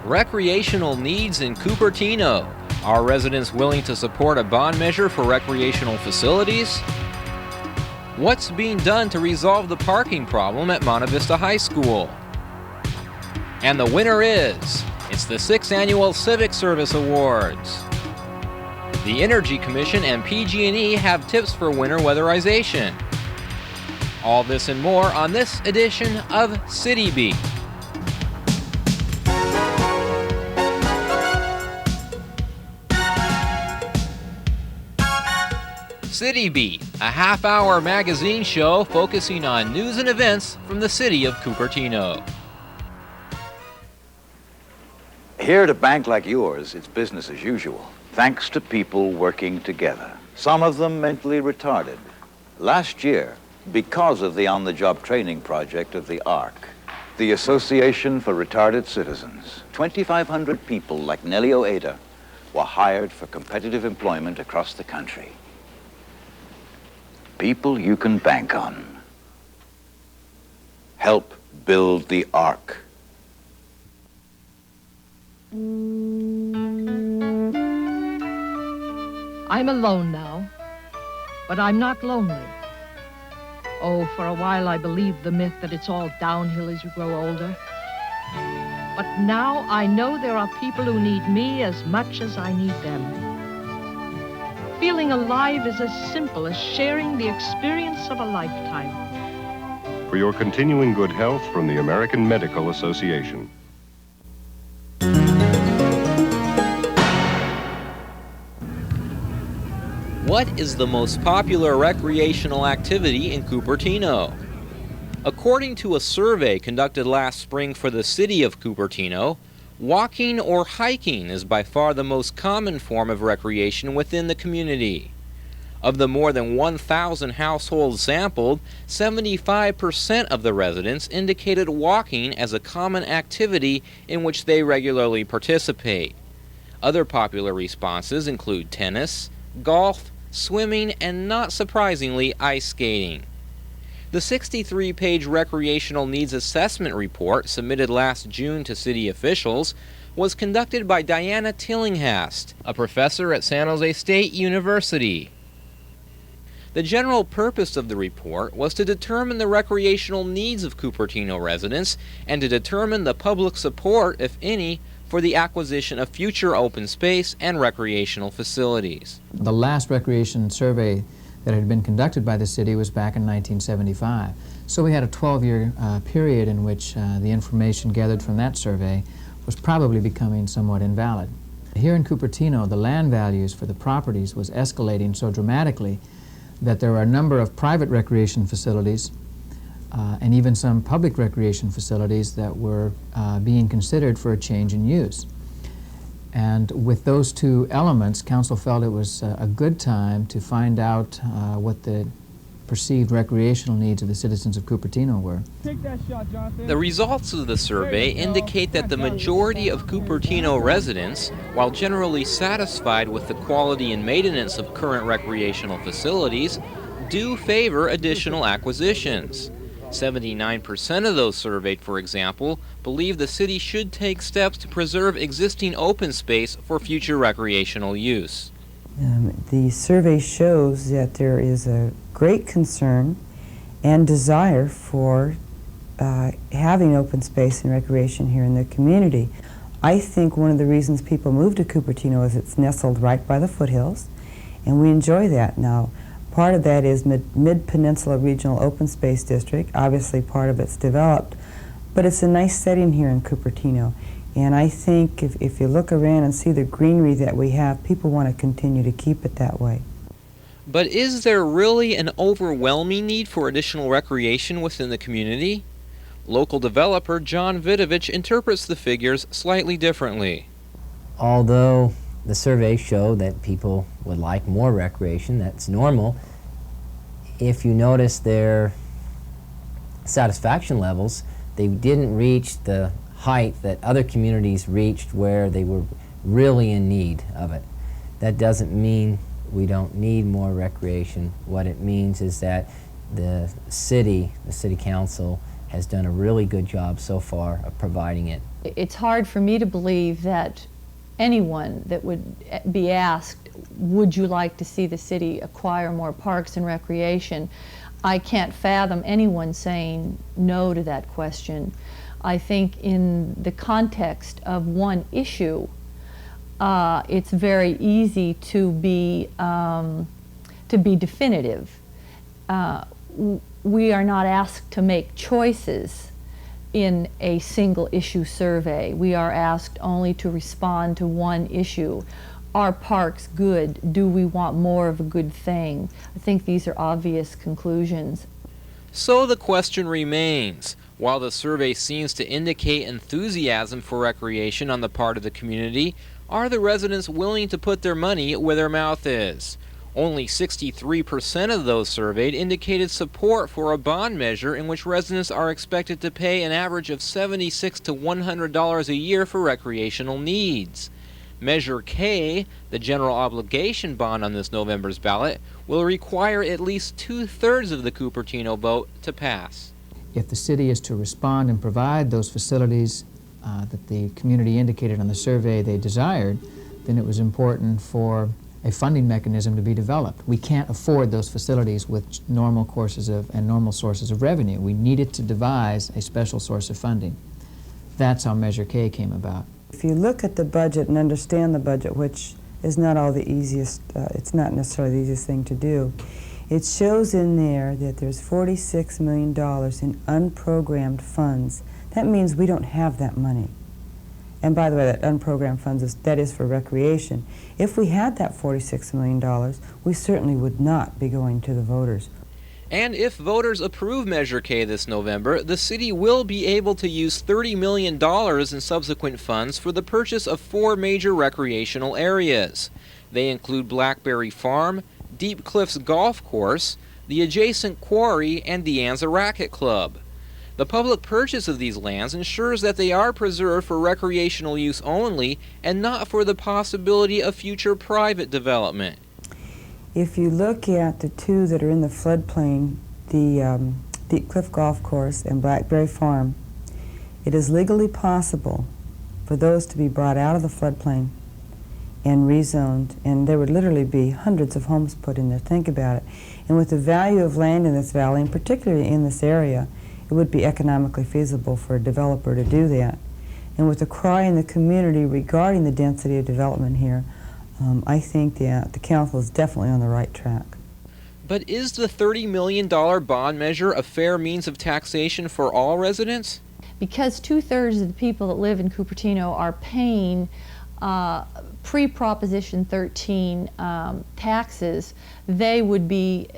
Recreational needs in Cupertino. Are residents willing to support a bond measure for recreational facilities? What's being done to resolve the parking problem at Monta Vista High School? And the winner is, it's the 6th Annual Civic Service Awards. The Energy Commission and PG&E have tips for winter weatherization. All this and more on this edition of City Beat. City Beat, a half-hour magazine show focusing on news and events from the city of Cupertino. Here at a bank like yours, it's business as usual, thanks to people working together. Some of them mentally retarded. Last year, because of the on-the-job training project of the ARC, the Association for Retarded Citizens, 2,500 people like Nellie Oeda were hired for competitive employment across the country. People you can bank on. Help build the ARC. I'm alone now, but I'm not lonely. Oh, for a while I believed the myth that it's all downhill as you grow older. But now I know there are people who need me as much as I need them. Feeling alive is as simple as sharing the experience of a lifetime. For your continuing good health from the American Medical Association. What is the most popular recreational activity in Cupertino? According to a survey conducted last spring for the city of Cupertino, walking or hiking is by far the most common form of recreation within the community. Of the more than 1,000 households sampled, 75% of the residents indicated walking as a common activity in which they regularly participate. Other popular responses include tennis, golf, swimming, and not surprisingly, ice skating. The 63-page Recreational Needs Assessment Report, submitted last June to city officials, was conducted by Diana Tillinghast, a professor at San Jose State University. The general purpose of the report was to determine the recreational needs of Cupertino residents and to determine the public support, if any, for the acquisition of future open space and recreational facilities. The last recreation survey that had been conducted by the city was back in 1975. So we had a 12-year period in which the information gathered from that survey was probably becoming somewhat invalid. Here in Cupertino, the land values for the properties was escalating so dramatically that there were a number of private recreation facilities and even some public recreation facilities that were being considered for a change in use. And with those two elements, Council felt it was a good time to find out what the perceived recreational needs of the citizens of Cupertino were. Take that shot, Jonathan. The results of the survey indicate that the majority of Cupertino residents, while generally satisfied with the quality and maintenance of current recreational facilities, do favor additional acquisitions. 79% of those surveyed, for example, believe the city should take steps to preserve existing open space for future recreational use. The survey shows that there is a great concern and desire for having open space and recreation here in the community. I think one of the reasons people move to Cupertino is it's nestled right by the foothills, and we enjoy that now. Part of that is Mid-Peninsula Regional Open Space District. Obviously, part of it's developed, but it's a nice setting here in Cupertino. And I think if you look around and see the greenery that we have, people want to continue to keep it that way. But is there really an overwhelming need for additional recreation within the community? Local developer John Vidovich interprets the figures slightly differently. Although the surveys show that people would like more recreation, that's normal. If you notice their satisfaction levels, they didn't reach the height that other communities reached where they were really in need of it. That doesn't mean we don't need more recreation. What it means is that the city council has done a really good job so far of providing it It's hard for me to believe that anyone that would be asked, would you like to see the city acquire more parks and recreation? I can't fathom anyone saying no to that question. I think in the context of one issue, it's very easy to be definitive. We are not asked to make choices in a single issue survey. We are asked only to respond to one issue. Are parks good? Do we want more of a good thing? I think these are obvious conclusions. So the question remains, while the survey seems to indicate enthusiasm for recreation on the part of the community, are the residents willing to put their money where their mouth is? Only 63% of those surveyed indicated support for a bond measure in which residents are expected to pay an average of $76 to $100 a year for recreational needs. Measure K, the general obligation bond on this November's ballot, will require at least 2/3 of the Cupertino vote to pass. If the city is to respond and provide those facilities that the community indicated on the survey they desired, then it was important for a funding mechanism to be developed. We can't afford those facilities with normal courses and normal sources of revenue. We needed to devise a special source of funding. That's how Measure K came about. If you look at the budget and understand the budget, which is not all the easiest, it's not necessarily the easiest thing to do, it shows in there that there's $46 million in unprogrammed funds. That means we don't have that money. And by the way, that unprogrammed funds, that is for recreation. If we had that $46 million, we certainly would not be going to the voters. And if voters approve Measure K this November, the city will be able to use $30 million in subsequent funds for the purchase of 4 major recreational areas. They include Blackberry Farm, Deep Cliffs Golf Course, the adjacent quarry, and De Anza Racquet Club. The public purchase of these lands ensures that they are preserved for recreational use only and not for the possibility of future private development. If you look at the 2 that are in the floodplain, the Deep Cliff Golf Course and Blackberry Farm, it is legally possible for those to be brought out of the floodplain and rezoned, and there would literally be hundreds of homes put in there. Think about it. And with the value of land in this valley, and particularly in this area, it would be economically feasible for a developer to do that. And with the cry in the community regarding the density of development here, I think the council is definitely on the right track. But is the $30 million bond measure a fair means of taxation for all residents? Because 2/3 of the people that live in Cupertino are paying pre-Proposition 13 taxes, they would be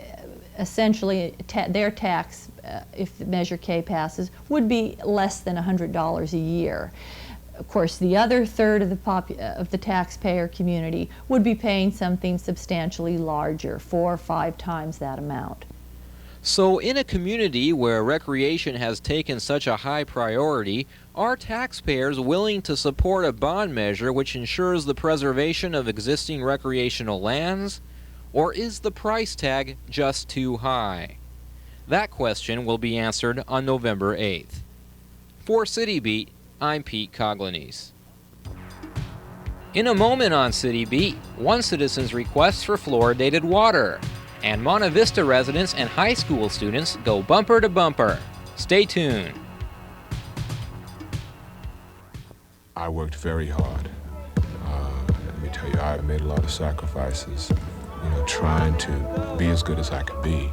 essentially, their tax, if Measure K passes, would be less than $100 a year. Of course, the other third of the taxpayer community would be paying something substantially larger, 4 or 5 times that amount. So in a community where recreation has taken such a high priority, are taxpayers willing to support a bond measure which ensures the preservation of existing recreational lands? Or is the price tag just too high? That question will be answered on November 8th. For City Beat, I'm Pete Coglanese. In a moment on City Beat, one citizen's request for fluoridated water, and Monta Vista residents and high school students go bumper to bumper. Stay tuned. I worked very hard. Let me tell you, I made a lot of sacrifices, trying to be as good as I could be.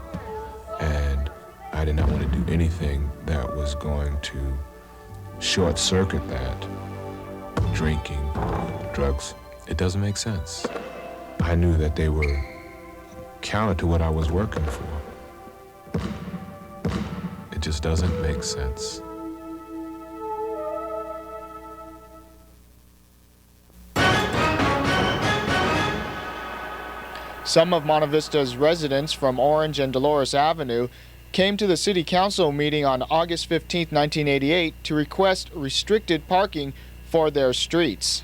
And I did not want to do anything that was going to short-circuit that. Drinking, drugs, it doesn't make sense. I knew that they were counter to what I was working for. It just doesn't make sense. Some of Monta Vista's residents from Orange and Dolores Avenue came to the City Council meeting on August 15, 1988 to request restricted parking for their streets.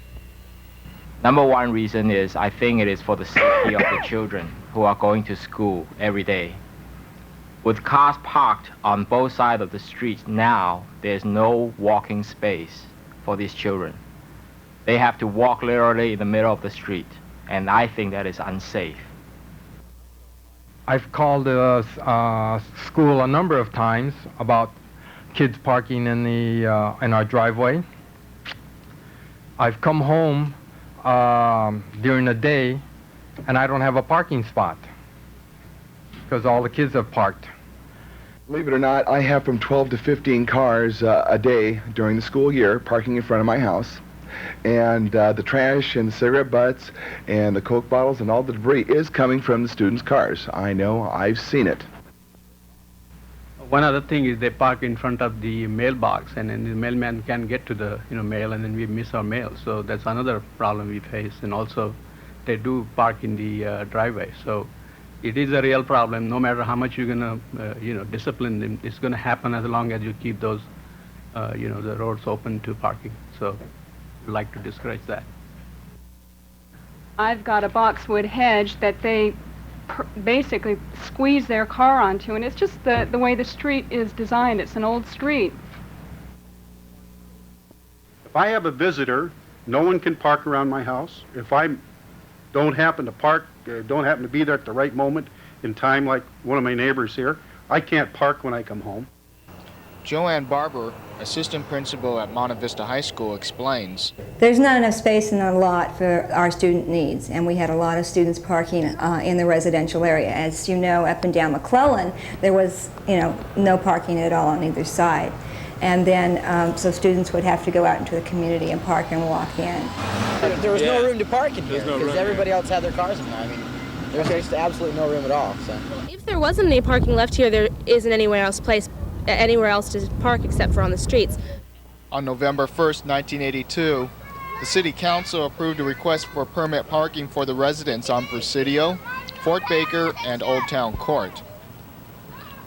Number one reason is I think it is for the safety of the children who are going to school every day. With cars parked on both sides of the street now, there's no walking space. for these children. They have to walk literally in the middle of the street, and I think that is unsafe. I've called the school a number of times about kids parking in our driveway. I've come home during the day, and I don't have a parking spot because all the kids have parked. Believe it or not, I have from 12 to 15 cars a day during the school year parking in front of my house. And the trash and the cigarette butts and the Coke bottles and all the debris is coming from the students' cars. I know, I've seen it. One other thing is they park in front of the mailbox, and then the mailman can't get to the mail, and then we miss our mail. So that's another problem we face. And also, they do park in the driveway. So it is a real problem. No matter how much you're gonna discipline them, it's gonna happen as long as you keep those the roads open to parking. So we'd like to discourage that. I've got a boxwood hedge that they basically squeeze their car onto, and it's just the way the street is designed. It's an old street. If I have a visitor, no one can park around my house. If I don't happen to park, don't happen to be there at the right moment in time, like one of my neighbors here, I can't park when I come home. Joanne Barber, assistant principal at Monta Vista High School, explains. There's not enough space in our lot for our student needs, and we had a lot of students parking in the residential area. As you know, up and down McClellan, there was no parking at all on either side. And then, so students would have to go out into the community and park and walk in. There was no room to park in here because everybody else had their cars in there. I mean, there's just absolutely no room at all. So. If there wasn't any parking left here, there isn't anywhere else to park except for on the streets. On November 1st, 1982, the City Council approved a request for permit parking for the residents on Presidio, Fort Baker, and Old Town Court.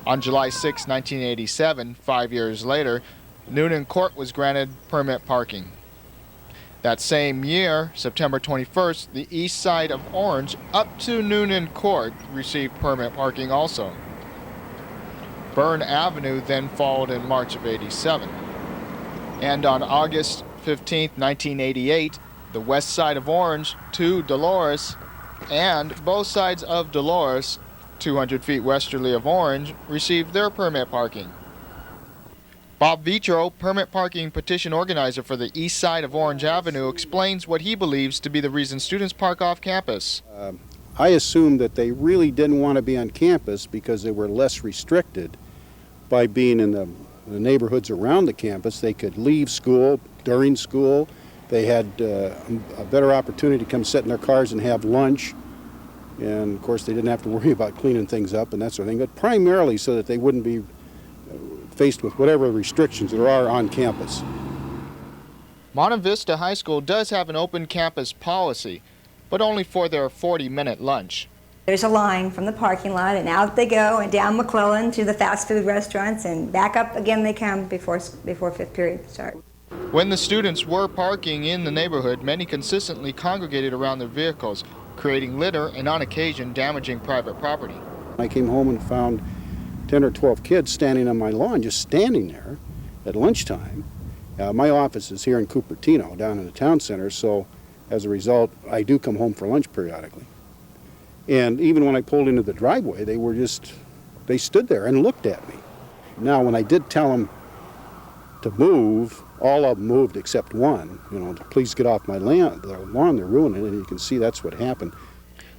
On July 6, 1987, 5 years later, Noonan Court was granted permit parking. That same year, September 21st, the east side of Orange up to Noonan Court received permit parking also. Byrne Avenue then followed in March of '87. And on August 15, 1988, the west side of Orange to Dolores and both sides of Dolores, 200 feet westerly of Orange, received their permit parking. Bob Vitro, permit parking petition organizer for the east side of Orange Avenue, explains what he believes to be the reason students park off campus. I assumed that they really didn't want to be on campus because they were less restricted by being in the neighborhoods around the campus. They could leave school during school. They had a better opportunity to come sit in their cars and have lunch. And of course, they didn't have to worry about cleaning things up and that sort of thing, but primarily so that they wouldn't be faced with whatever restrictions there are on campus. Monta Vista High School does have an open campus policy, but only for their 40-minute lunch. There's a line from the parking lot, and out they go, and down McClellan to the fast food restaurants, and back up again they come before fifth period starts. When the students were parking in the neighborhood, many consistently congregated around their vehicles, creating litter and on occasion damaging private property. I came home and found 10 or 12 kids standing on my lawn, just standing there at lunchtime. My office is here in Cupertino, down in the town center, so as a result, I do come home for lunch periodically. And even when I pulled into the driveway, they stood there and looked at me. Now, when I did tell them to move, all of them moved except one, to please get off my lawn, they're ruining it, and you can see that's what happened.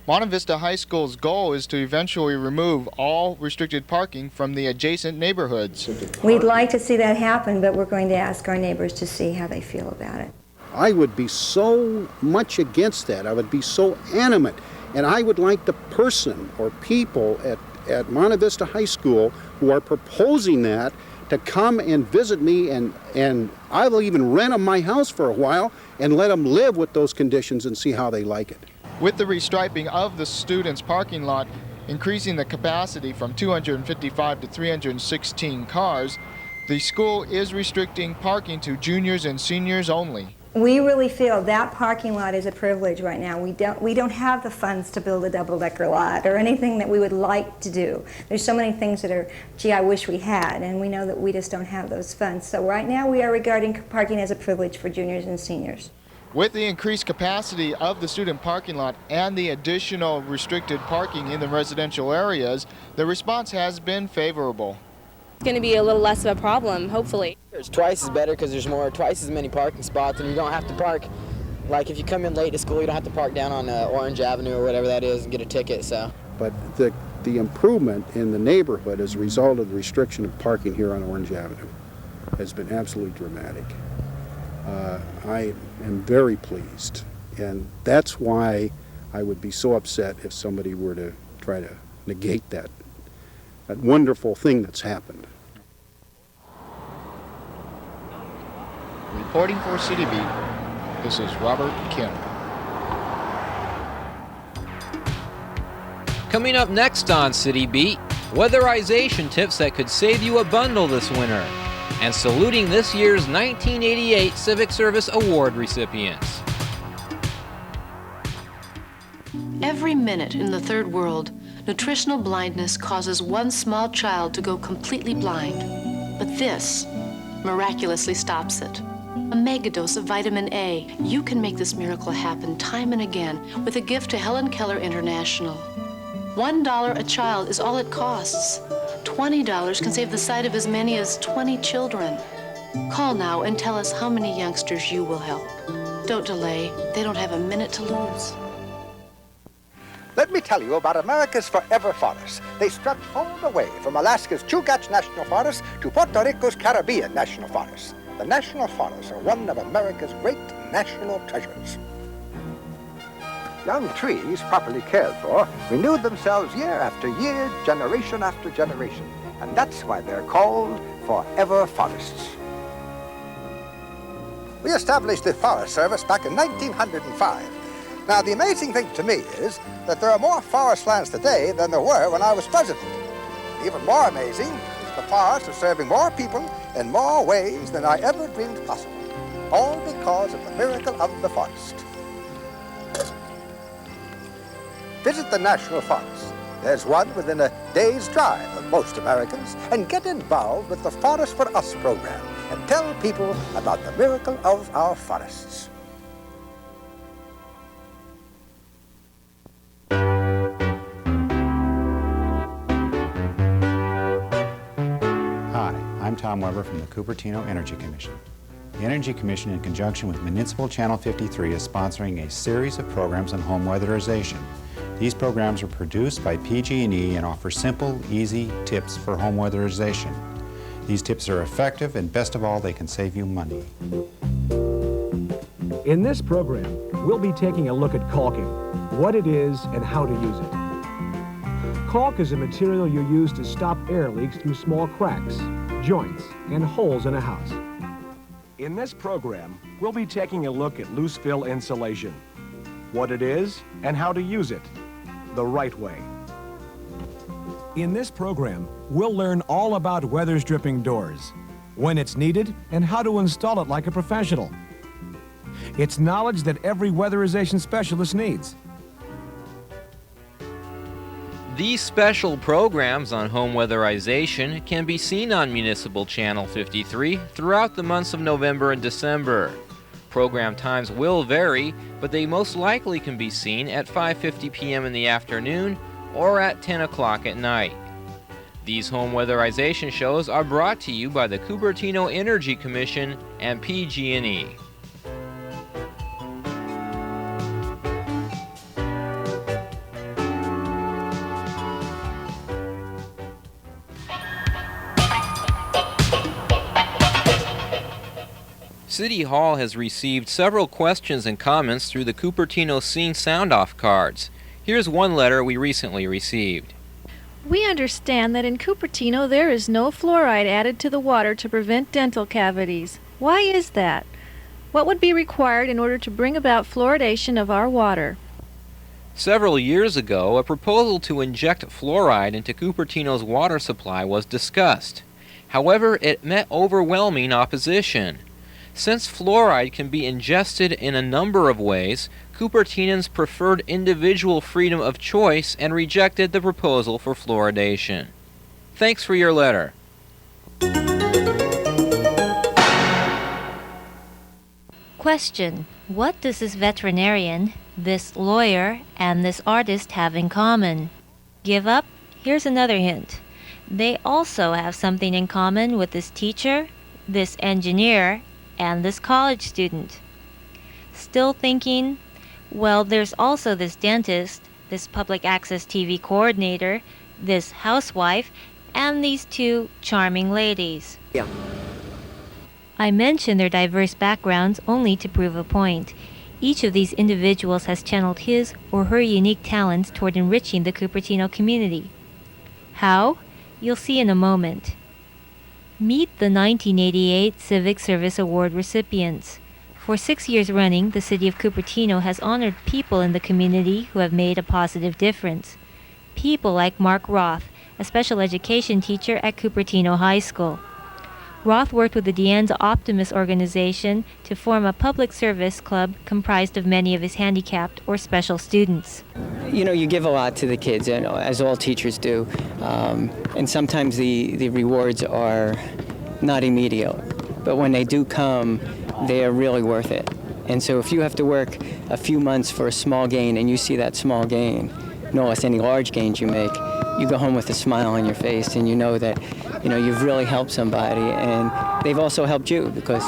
Monta Vista High School's goal is to eventually remove all restricted parking from the adjacent neighborhoods. We'd like to see that happen, but we're going to ask our neighbors to see how they feel about it. I would be so much against that. I would be so animate. And I would like the person or people at Monta Vista High School who are proposing that to come and visit me, and I will even rent them my house for a while and let them live with those conditions and see how they like it. With the restriping of the students' parking lot, increasing the capacity from 255 to 316 cars, the school is restricting parking to juniors and seniors only. We really feel that parking lot is a privilege right now. We don't have the funds to build a double-decker lot or anything that we would like to do. There's so many things that are, gee, I wish we had, and we know that we just don't have those funds. So right now we are regarding parking as a privilege for juniors and seniors. With the increased capacity of the student parking lot and the additional restricted parking in the residential areas, the response has been favorable. It's going to be a little less of a problem, hopefully. It's twice as better because there's twice as many parking spots, and you don't have to park, like if you come in late to school, you don't have to park down on Orange Avenue or whatever that is and get a ticket. So. But the improvement in the neighborhood as a result of the restriction of parking here on Orange Avenue has been absolutely dramatic. I am very pleased, and that's why I would be so upset if somebody were to try to negate that wonderful thing that's happened. Reporting for City Beat, this is Robert Kim. Coming up next on City Beat, weatherization tips that could save you a bundle this winter, and saluting this year's 1988 Civic Service Award recipients. Every minute in the third world, nutritional blindness causes one small child to go completely blind. But this miraculously stops it. A megadose of vitamin A. You can make this miracle happen time and again with a gift to Helen Keller International. $1 a child is all it costs. $20 can save the sight of as many as 20 children. Call now and tell us how many youngsters you will help. Don't delay. They don't have a minute to lose. Let me tell you about America's forever forests. They stretch all the way from Alaska's Chugach National Forest to Puerto Rico's Caribbean National Forest. The national forests are one of America's great national treasures. Young trees, properly cared for, renew themselves year after year, generation after generation. And that's why they're called forever forests. We established the Forest Service back in 1905. Now, the amazing thing to me is that there are more forest lands today than there were when I was president. Even more amazing is the forests are serving more people in more ways than I ever dreamed possible, all because of the miracle of the forest. Visit the National Forest. There's one within a day's drive of most Americans, and get involved with the Forest for Us program and tell people about the miracle of our forests. I'm Tom Weber from the Cupertino Energy Commission. The Energy Commission, in conjunction with Municipal Channel 53, is sponsoring a series of programs on home weatherization. These programs are produced by PG&E and offer simple, easy tips for home weatherization. These tips are effective, and best of all, they can save you money. In this program, we'll be taking a look at caulking, what it is and how to use it. Caulk is a material you use to stop air leaks through small cracks, joints, and holes in a house. In this program, we'll be taking a look at loose fill insulation, what it is and how to use it the right way. In this program, we'll learn all about weather stripping doors, when it's needed, and how to install it like a professional. It's knowledge that every weatherization specialist needs. These special programs on home weatherization can be seen on Municipal Channel 53 throughout the months of November and December. Program times will vary, but they most likely can be seen at 5:50 p.m. in the afternoon or at 10 o'clock at night. These home weatherization shows are brought to you by the Cupertino Energy Commission and PG&E. City Hall has received several questions and comments through the Cupertino Scene Sound-Off cards. Here's one letter we recently received. We understand that in Cupertino there is no fluoride added to the water to prevent dental cavities. Why is that? What would be required in order to bring about fluoridation of our water? Several years ago, a proposal to inject fluoride into Cupertino's water supply was discussed. However, it met overwhelming opposition. Since fluoride can be ingested in a number of ways, Cupertinans preferred individual freedom of choice and rejected the proposal for fluoridation. Thanks for your letter. Question: what does this veterinarian, this lawyer, and this artist have in common? Give up? Here's another hint. They also have something in common with this teacher, this engineer, and this college student. Still thinking? Well, there's also this dentist, this public access TV coordinator, this housewife, and these two charming ladies. Yeah. I mention their diverse backgrounds only to prove a point. Each of these individuals has channeled his or her unique talents toward enriching the Cupertino community. How? You'll see in a moment. Meet the 1988 Civic Service Award recipients. For 6 years running, the City of Cupertino has honored people in the community who have made a positive difference. People like Mark Roth, a special education teacher at Cupertino High School. Roth worked with the Deanza Optimist organization to form a public service club comprised of many of his handicapped or special students. You know, you give a lot to the kids, as all teachers do, and sometimes the rewards are not immediate, but when they do come, they are really worth it. And so if you have to work a few months for a small gain and you see that small gain, no less any large gains you make, you go home with a smile on your face and you know that you've really helped somebody, and they've also helped you, because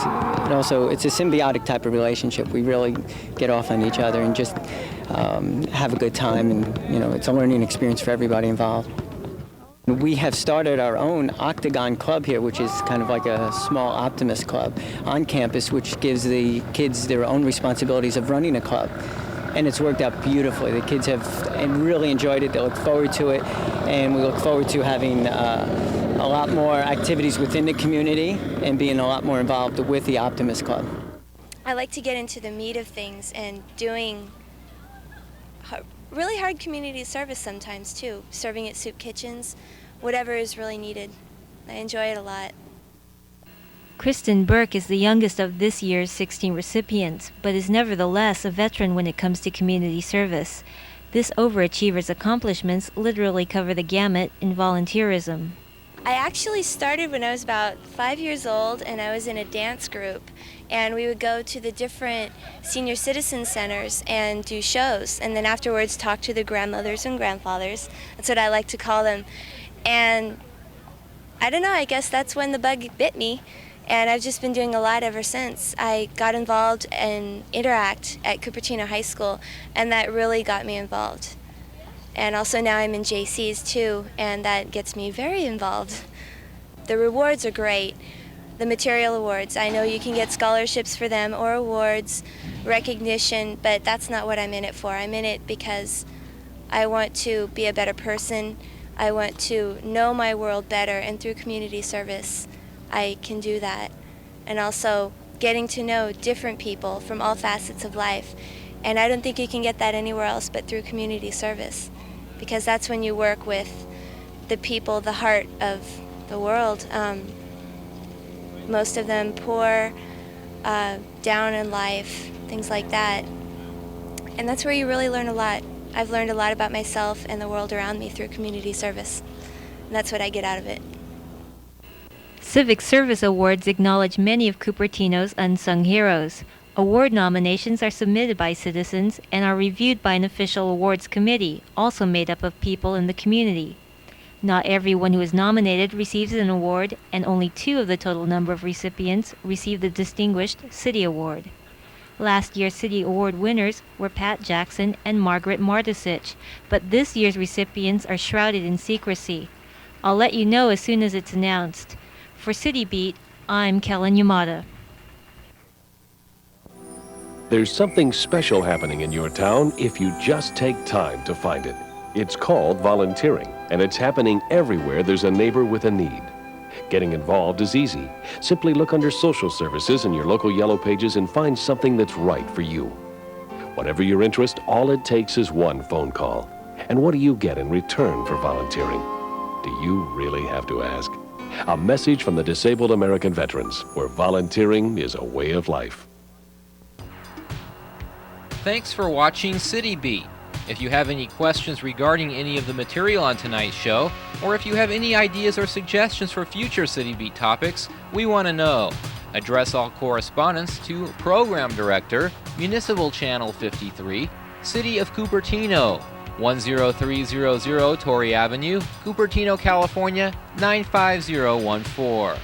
it's a symbiotic type of relationship. We really get off on each other and just have a good time, and it's a learning experience for everybody involved. We have started our own Octagon Club here, which is kind of like a small optimist club on campus, which gives the kids their own responsibilities of running a club. And it's worked out beautifully. The kids have really enjoyed it. They look forward to it, and we look forward to having a lot more activities within the community and being a lot more involved with the Optimist Club. I like to get into the meat of things and doing really hard community service sometimes too, serving at soup kitchens, whatever is really needed. I enjoy it a lot. Kristen Burke is the youngest of this year's 16 recipients, but is nevertheless a veteran when it comes to community service. This overachiever's accomplishments literally cover the gamut in volunteerism. I actually started when I was about 5 years old, and I was in a dance group, and we would go to the different senior citizen centers and do shows, and then afterwards talk to the grandmothers and grandfathers. That's what I like to call them. And I don't know, I guess that's when the bug bit me, and I've just been doing a lot ever since. I got involved in Interact at Cupertino High School, and that really got me involved. And also now I'm in JC's too, and that gets me very involved. The rewards are great. The material awards, I know you can get scholarships for them or awards, recognition, but that's not what I'm in it for. I'm in it because I want to be a better person. I want to know my world better, and through community service, I can do that. And also getting to know different people from all facets of life. And I don't think you can get that anywhere else but through community service, because that's when you work with the people, the heart of the world. Most of them poor, down in life, things like that. And that's where you really learn a lot. I've learned a lot about myself and the world around me through community service. And that's what I get out of it. Civic Service Awards acknowledge many of Cupertino's unsung heroes. Award nominations are submitted by citizens and are reviewed by an official awards committee, also made up of people in the community. Not everyone who is nominated receives an award, and only 2 of the total number of recipients receive the Distinguished City Award. Last year's City Award winners were Pat Jackson and Margaret Martisich, but this year's recipients are shrouded in secrecy. I'll let you know as soon as it's announced. For City Beat, I'm Helen. There's something special happening in your town if you just take time to find it. It's called volunteering, and it's happening everywhere there's a neighbor with a need. Getting involved is easy. Simply look under social services in your local yellow pages and find something that's right for you. Whatever your interest, all it takes is one phone call. And what do you get in return for volunteering? Do you really have to ask? A message from the Disabled American Veterans, where volunteering is a way of life. Thanks for watching City Beat. If you have any questions regarding any of the material on tonight's show, or if you have any ideas or suggestions for future City Beat topics, we want to know. Address all correspondence to Program Director, Municipal Channel 53, City of Cupertino, 10300 Torrey Avenue, Cupertino, California, 95014.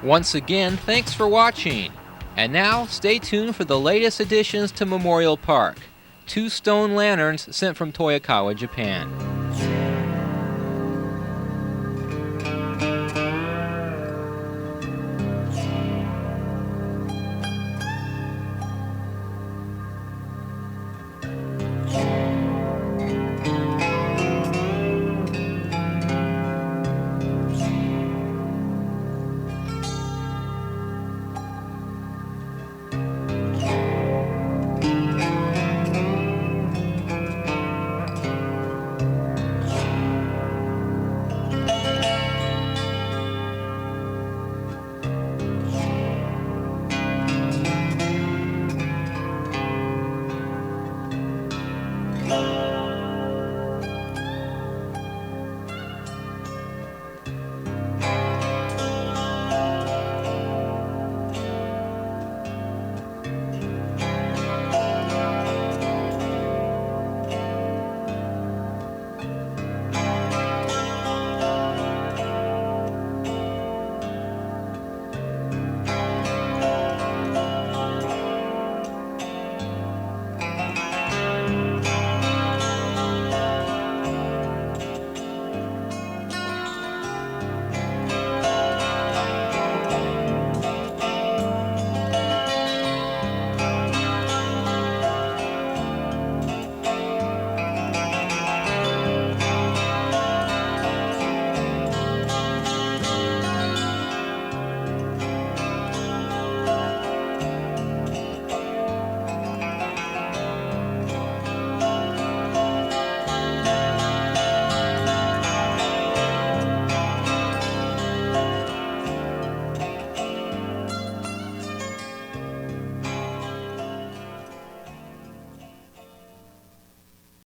Once again, thanks for watching. And now, stay tuned for the latest additions to Memorial Park. 2 stone lanterns sent from Toyokawa, Japan.